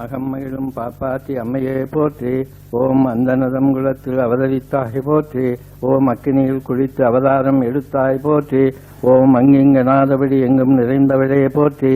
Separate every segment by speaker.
Speaker 1: அகம்மயிலும் பாப்பாத்தி அம்மையே போற்றி. ஓம் அந்தனதம் குலத்தில் அவதரித்தாய் போற்றி. ஓம் அக்கினியில் குளித்து அவதாரம் எடுத்தாய் போற்றி. ஓம் அங்கிங்கனாதபடி எங்கும் நிறைந்தவளே போற்றி.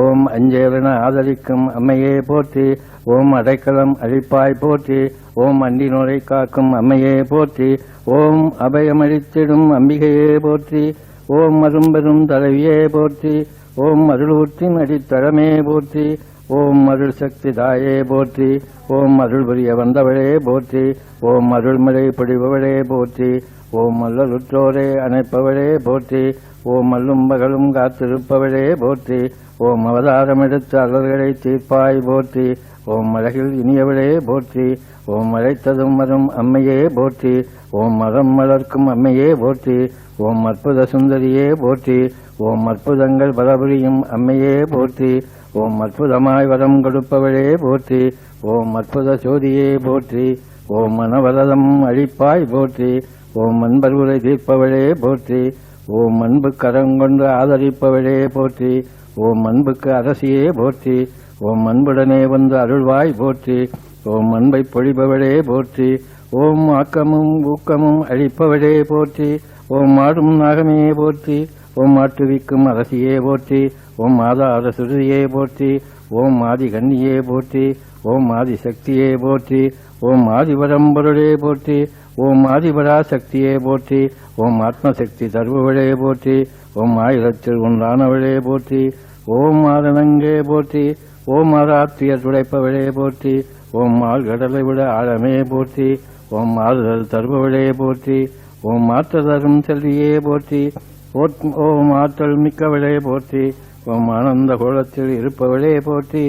Speaker 1: ஓம் அஞ்சேலன ஆதரிக்கும் அம்மையே போற்றி. ஓம் அடைக்கலம் அழிப்பாய் போற்றி. ஓம் அண்டினோரை காக்கும் அம்மையே போற்றி. ஓம் அபயமளித்திடும் அம்பிகையே போற்றி. ஓம் அரும்பெரும் தலைவியே போற்றி. ஓம் அருளூற்றின் அடித்தளமே போற்றி. ஓம் அருள் சக்தி தாயே போற்றி. ஓம் அருள் புரிய வந்தவளே போற்றி. ஓம் அருள்மலை பொழிபவளே போற்றி. ஓம் அல்லலுற்றோரே அணைப்பவளே போற்றி. ஓம் அல்லும் பகலும் காத்திருப்பவளே போற்றி. ஓம் அவதாரம் எடுத்து அலர்களை தீர்ப்பாய் போற்றி. ஓம் அழகில் இனியவளே போற்றி. ஓம் அழைத்ததும் வரும் அம்மையே போற்றி. ஓம் மரம் மலர்க்கும் அம்மையே போற்றி. ஓம் அற்புத சுந்தரியே போற்றி. ஓம் அற்புதங்கள் பலபுரியும் அம்மையே போற்றி. ஓம் அற்புதமாய் வரம் கொடுப்பவளே போற்றி. ஓம் அற்புத சோதியே போற்றி. ஓம் மனவரதம் அழிப்பாய் போற்றி. ஓம் அன்பர்வுரை தீர்ப்பவளே போற்றி. ஓம் அன்பு கரங்கொண்டு ஆதரிப்பவளே போற்றி. ஓம் அன்புக்கு அரசியே போற்றி. ஓம் அன்புடனே வந்து அருள்வாய் போற்றி. ஓம் அன்பை பொழிபவளே போற்றி. ஓம் ஆக்கமும் ஊக்கமும் அளிப்பவளே போற்றி. ஓம் ஆடும் நாகமே போற்றி. ஓம் ஆட்டுவிக்கும் அரசியே போற்றி. ஓம் ஆதார சுருதியே போற்றி. ஓம் ஆதி கன்னியே போற்றி. ஓம் ஆதி சக்தியே போற்றி. ஓம் ஆதிபரம்பொருளே போற்றி. ஓம் ஆதிபரா சக்தியே போற்றி. ஓம் ஆத்மசக்தி தருபவளே போற்றி. ஓம் ஆயிரத்தில் ஒன்றானவளே போற்றி. ஓம் ஆரணங்கே போற்றி. ஓம் ஆராத்தியர் துடைப்பவளே போற்றி. ஓம் ஆழ்கடலை விட ஆழமே போற்றி. ஓம் ஆறுதல் தருபவளே போற்றி. ஓம் ஆற்றல் தரும் செல்வியே போற்றி. ஓம் ஆற்றல் மிக்கவளே போற்றி. ஓம் ஆனந்த கோலத்தில் இருப்பவளே போற்றி.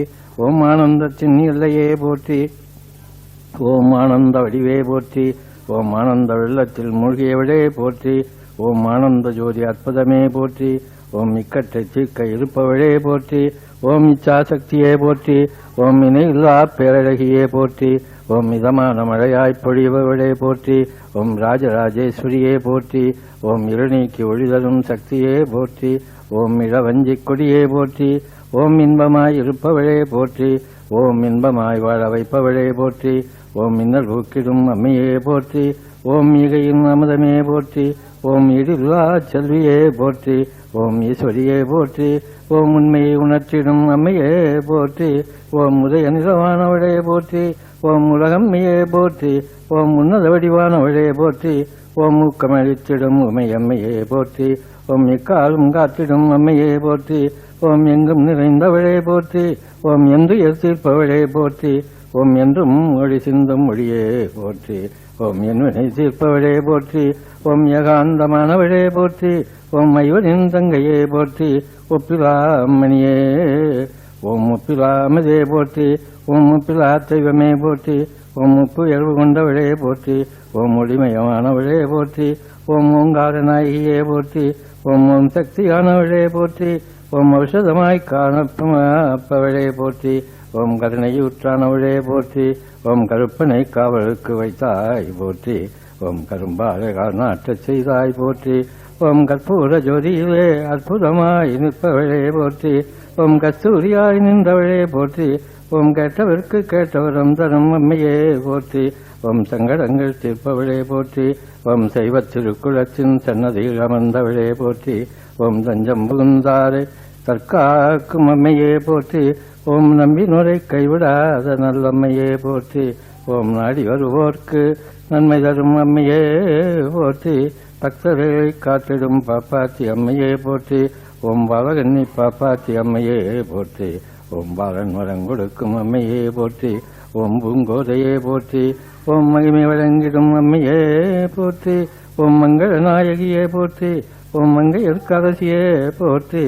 Speaker 1: ஓம் ஆனந்தத்தின் எல்லையே போற்றி. ஓம் ஆனந்த வடிவே போற்றி. ஓம் ஆனந்த வெள்ளத்தில் மூழ்கியவளே போற்றி. ஓம் ஆனந்த ஜோதி அற்புதமே போற்றி. ஓம் இக்கட்டை தீர்க்க இருப்பவளே போற்றி. ஓம் இச்சாசக்தியே போற்றி. ஓம் இணையில்லா பேரழகியே போற்றி. ஓம் மிதமான மழையாய்ப் பொழிபவளே போற்றி. ஓம் ராஜராஜேஸ்வரியே போற்றி. ஓம் இருநீக்கி ஒளிதரும் சக்தியே போற்றி. ஓம் இளவஞ்சிக் கொடியே போற்றி. ஓம் இன்பமாய் இருப்பவளே போற்றி. ஓம் இன்பமாய் வாழ வைப்பவளே போற்றி. ஓம் மின்னல் பூக்கிடும் அம்மையே போற்றி. ஓம் ஈகையின் அமுதமே போற்றி. ஓம் இடில்லா செல்வியே போற்றி. ஓம் ஈஸ்வரியே போற்றி. ஓம் உண்மையை உணர்த்திடும் அம்மையே போற்றி. ஓம் உதய நிலவானவளே போற்றி. ஓம் உலகம்மையே போற்றி. ஓம் உன்னத வடிவானவளே போற்றி. ஓம் ஊக்கமளித்திடும் உமையம்மையே போற்றி. ஓம் எக்காலும் காத்திடும் அம்மையே போற்றி. ஓம் எங்கும் நிறைந்தவளே போற்றி. ஓம் என்று தீர்ப்பவளே போற்றி. ஓம் என்றும் ஒளி சிந்தும் ஒளியே போற்றி. ஓம் என்வினை தீர்ப்பவளே போற்றி. ஓம் ஏகாந்தமானவளே போற்றி. ஓம் ஐவரின் தங்கையே போற்றி. ஒப்பிலா அம்மணியே. ஓம் ஒப்பிலா அமதே போற்றி. ஓம் ஒப்பிலா தெய்வமே போற்றி. ஓம் உப்பு இயல்பு கொண்டவளே போற்றி. ஓம் ஒளிமயமானவளே போற்றி. ஓம் ஓங்கார நாயகியே போற்றி. ஓம் ஓம் சக்தியானவளே போற்றி. ஓம் ஔஷதமாய் காணப்பவளே போற்றி. ஓம் கருணையூற்றானவளே போற்றி. ஓம் கருப்பனை காவலுக்கு வைத்தாய் போற்றி. ஓம் கரும்பாலை நாட்டச் செய்தாய் போற்றி. ஓம் கற்பூர ஜோதியிலே அற்புதமாய் நிற்பவளே போற்றி. ஓம் கஸ்தூரியாய் நின்றவளே போற்றி. ஓம் கேட்டவர்க்கு கேட்டவரம் தரும் அம்மையே போற்றி. ஓம் சங்கடங்கள் தீர்ப்பவளே போற்றி. ஓம் சைவ திருக்குளத்தின் சன்னதியில் அமர்ந்தவளே போற்றி. ஓம் தஞ்சம் புகுந்தாரை தற்காக்கும் அம்மையே போற்றி. ஓம் நம்பினோரை கைவிடாத நல்லம்மையே போற்றி. ஓம் நாடி வருவோர்க்கு நன்மை தரும் அம்மையே போற்றி. பக்தர்களை காத்திடும் பாப்பாத்தி அம்மையே போற்றி. ஓம் பாலகன்னி பாப்பாத்தி அம்மையே போற்றி. ஓம் பாலன் வரம் கொடுக்கும் அம்மையே போற்றி. ஓம் பூங்கோதையே போற்றி. ஓம் மகிமை வழங்கிடும் அம்மையே போற்றி. ஓம் மங்கள நாயகியே போற்றி. ஓம் மங்கையர்க்கரசியே போற்றி.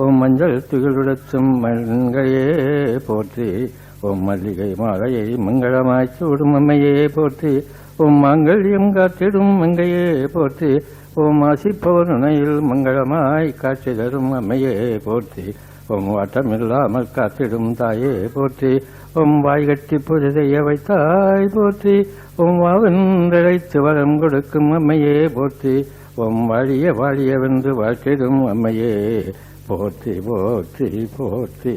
Speaker 1: ஓம் மஞ்சள் துகிலுடச்சும் மண்கையே போற்றி. ஓம் மல்லிகை மாலையை மங்களமாய் சூடும் அம்மையே போற்றி. ஓம் மாங்கல்யம் காத்திடும் மங்கையே போற்றி. ஓம் ஆசிப்பவர் நனையில் மங்களமாய் காட்சி தரும் அம்மையே போற்றி. ஓம் வாட்டமில்லாமல் காத்திடும் தாயே போற்றி. ஓம் வாய்கட்டி பூஜை செய்ய வைத்தாய் போற்றி. ஓம் வாவென்றழைத்து வரம் கொடுக்கும் அம்மையே போற்றி. ஓம் வாழிய வாழியவென்று வாழ்த்திடும் அம்மையே போற்றி போற்றி போற்றி.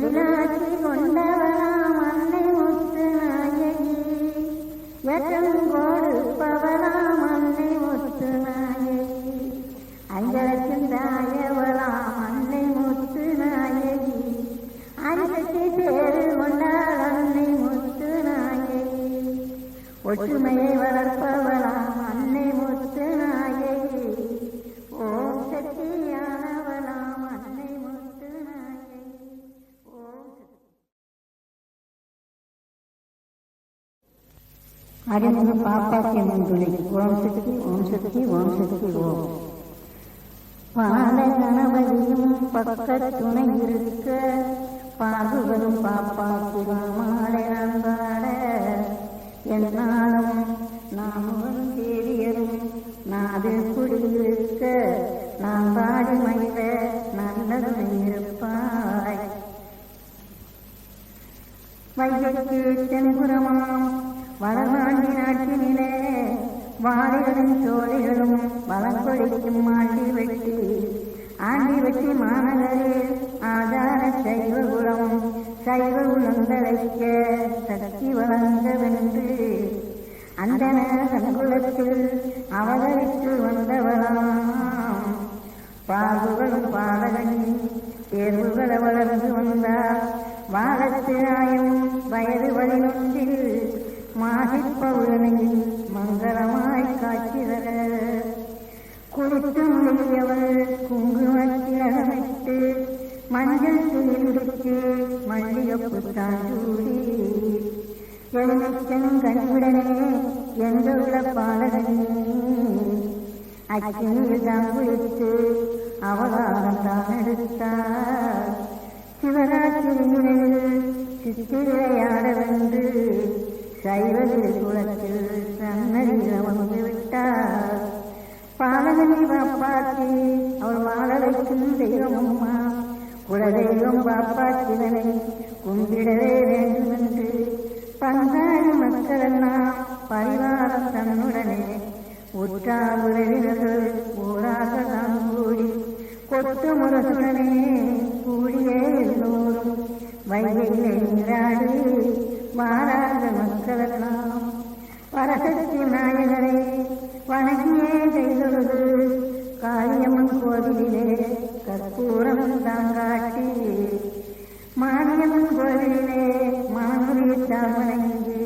Speaker 2: எழிலாட்சி கொண்டவளாம் அன்னை முத்து நாயகி, எத்தம் கொடுப்பவளாம் அன்னை முத்து நாயகி, அஞ்சலத்தின் தாயவளாம் அன்னை முத்து நாயகி, அரிசக்தி பேரு கொண்டாள் அன்னை முத்து நாயகி, ஒற்றுமையை வளர்ப்பவளாம் அன்னை முத்து நாயகி, ஓம் சக்தியானவளாம் அன்னை முத்து நாயகி, ஓம் அறிமுக பாப்பாக்கியம்மன் துணை. ஓம் சக்தி ஓம் சக்தி ஓம் சக்தி ஓம். பால கணபதியும் பக்க துணை இருக்க, பாகுகளும் பாப்பாக்கு மாலை நண்பாட, என்னாலும் நாமும் தேடியரும் நாடு குடியிருக்க, நாம் பாடி மகிழ நல்லது இருப்பாய். வைகைக்கு தென்புறமாம் வடமாண்டி நாட்டினிலே, வாழைகளும் சோலைகளும் வளங்கொழிக்கும் ஆண்டி வெட்டி, ஆண்டி வெட்டி மாநகரில் ஆதார சைவ குலம், சைவ குலந்தழைக்க சக்தி வளர்ந்தவென்று, அந்தன சங்குலத்தில் அவதரித்து வந்தவளாம். பாகுகளும் பாடகனி தேர்வுகளை வளர்ந்து வந்தார், வாழத்திராயும் வயது வழிநொன்றில் மாசிப்பவுடனில் மங்களமாய் காட்சிதர, குளித்து முடியவள் குங்குமத்திலகமிட்டு, மஞ்சள் துணிவிடுத்து மல்லிகைப்பூ தாண்டூரி, எலுமிச்சம் கனிவுடனே எந்துள்ள பாலகனி, அக்கினியில் தான் குளித்து அவதாரம் தான் எடுத்தார். சிவராத்திரியில் சித்திரையாட வென்று சைவ குலத்தில் சன்னதியில் வந்து விட்டார். பாலகனி பாப்பாத்தி அவள் வாழ வைக்கும் தெய்வமம்மா, குலதெய்வம் பாப்பாத்திதனை கும்பிடவே வேண்டும் என்று பங்காளி மக்களெல்லாம் பரிவாரம் தன்னுடனே உற்றார் உறவினர்கள் ஊராக தான் கூடி, கொட்டு முரசுடனே கூடிய எல்லோரும் வைகையிலே நீராடி மாறாத மக்களெல்லாம் பரசக்தி நாயகரை வணங்கியே செய்தொழுது, காளியம்மன் கோவிலிலே கற்பூரம் தாங்காட்டி, மாரியம்மன் கோவிலிலே மாமுடி தாமனைந்து,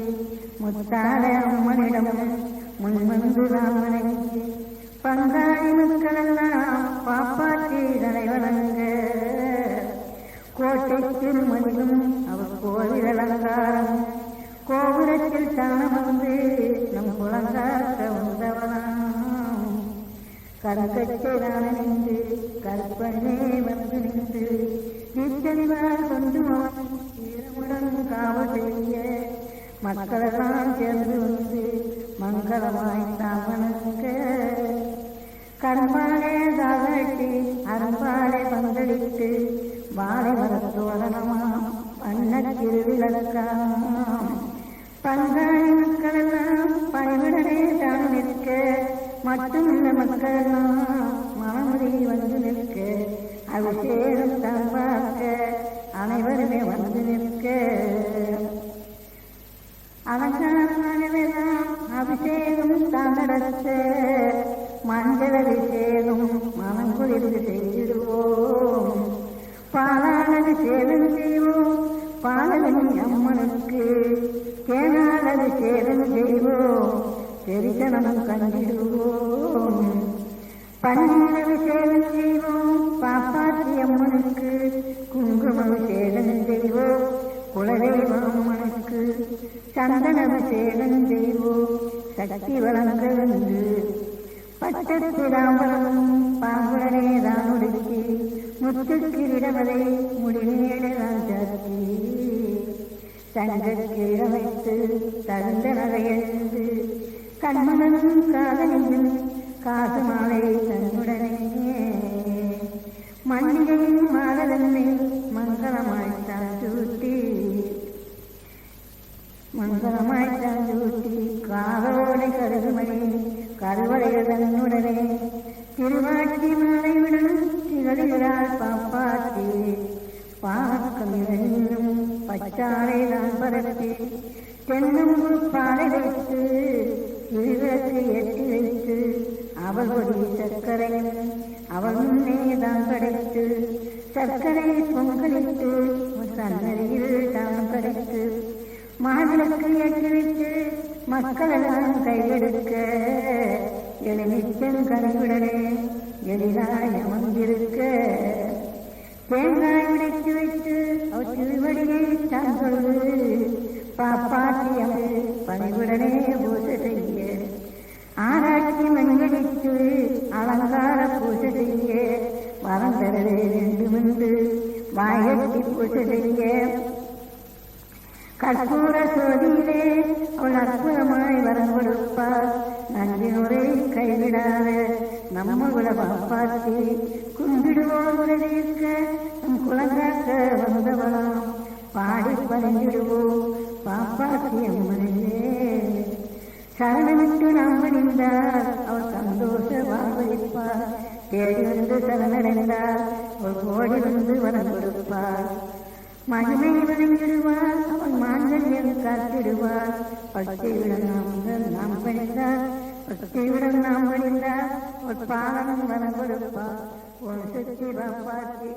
Speaker 2: முத்தார அம்மனிடம் முன்வந்து ராமனைந்து, பங்காளி மக்களெல்லாம் பாப்பாற்றி தலைவணங்க, கோட்டை திருமணியும் அவர் கோவில் அலங்காரம், கோபுரத்தில் தானம் வந்து நம் குலங்காக்க வந்தவனாம். கற்கச்சைதான நின்று கற்பனே வந்து நின்று, நிச்சயவார் கொண்டு வீரமுடன் காவல் செய்ய, மக்களெல்லாம் சேர்ந்து வந்து மங்களமாய் தாமனுக்க, கண்பாலே தாகட்டி அரும்பாலே பங்களித்து, வாழை மரத்தோரணமாம் வண்ண திருவிளக்காம். பங்காளி மக்களெல்லாம் பணிவுடனே தான் நிற்க, மற்றும் இந்த மக்களெல்லாம் மனமுடி வந்து நிற்க, அபிஷேகம் தான் பார்க்க அனைவருமே வந்து நிற்க, அலங்காரமானவெல்லாம் அபிஷேகம் தான் நடத்த, மஞ்சள் அபிஷேகம் மனம் குளிர்ந்து செய்திடுவோம். பாலால் அபிஷேகம் செய்வோம் பாலகனி அம்மனுக்கு, தேனால் அபிஷேகம் செய்வோம் தெரிசனம் கண்டிடுவோம். பன்னீர் அபிஷேகம் செய்வோம் பாப்பாத்தி அம்மனுக்கு, குங்கும அபிஷேகம் செய்வோம் குலதெய்வ அம்மனுக்கு, சந்தன அபிஷேகம் செய்வோம் சக்தி வளர்ந்த வந்து, பச்சத்திராம்பரம் பாங்குடனே தான் உடுக்கி, முத்துக்கிரிடவதை முடிமேடதான் சாத்தி, சங்கக்கிரிட வைத்து தகுந்த நகையெழுந்து, கண்மணனும் காதலியும் காசு மாலை தன்னுடனே, மல்லிகையும் மாதவன்மை மங்களமாய்த்தான் சூட்டி, மங்களமாய்த்தான் சூட்டி, காதோடை கருகுமணி கருவளைகள் தன்னுடனே, திருவாட்சி மாலையுடன் திகழ்கிறாள் பாப்பாத்தி, பாக்க பக்கம் பச்சாலை தான் பரப்பி தென்னும் பாலை வைத்து இருவிளக்கு எட்டி வைத்து அவள் ஒரு சர்க்கரை அவள் முன்னே தான் படைத்து சர்க்கரை பொங்கலிட்டு சன்னதியில் தான் படைத்து மாவிளக்கு ஏற்றி வைத்து மக்களெல்லாம் கையெடுக்க எளிமிச்சன் கனிவுடனே எளிதாய் அமர்ந்திருக்க தேங்காய் உடைத்து வைத்து அவர் திருவடியை தான் சொல்லு பாப்பாத்தி அவள் பணிவுடனே பூஜை செய்ய ஆராய்ச்சி மணியடித்து அலங்கார பூஜை செய்ய வரம் தரவே வேண்டுமென்று வாயட்டி பூஜை செய்ய கற்பூர சோதியிலே அவள் அற்புதமாய் வரம் கொடுப்பார் நன்றினுரை கைவிடாத நம்ம குல பாப்பாத்தி கும்பிடுவோம் உறவிக்க நம் குலங்காக்க வந்தவளாம் பாடி பறிஞ்சிடுவோம் பாப்பாத்தி அம்மனையே சரணமிட்டு நாம் அணிந்தார் அவள் சந்தோஷ வாழ்வழிப்பார் தேடி வந்து சரணடைந்தார் ஒரு கோடி வந்து வரம் கொடுப்பார் மகிமை வணங்கிடுவார் அவன் மாங்கல்யம் காத்திடுவார் பச்சைவிடம் நாம் பணிந்தார் பச்சைவிடம் நாம் பணிந்தார் ஒரு பாலம் வரம் கொடுப்பார் ஒரு சக்தி பாப்பாத்தி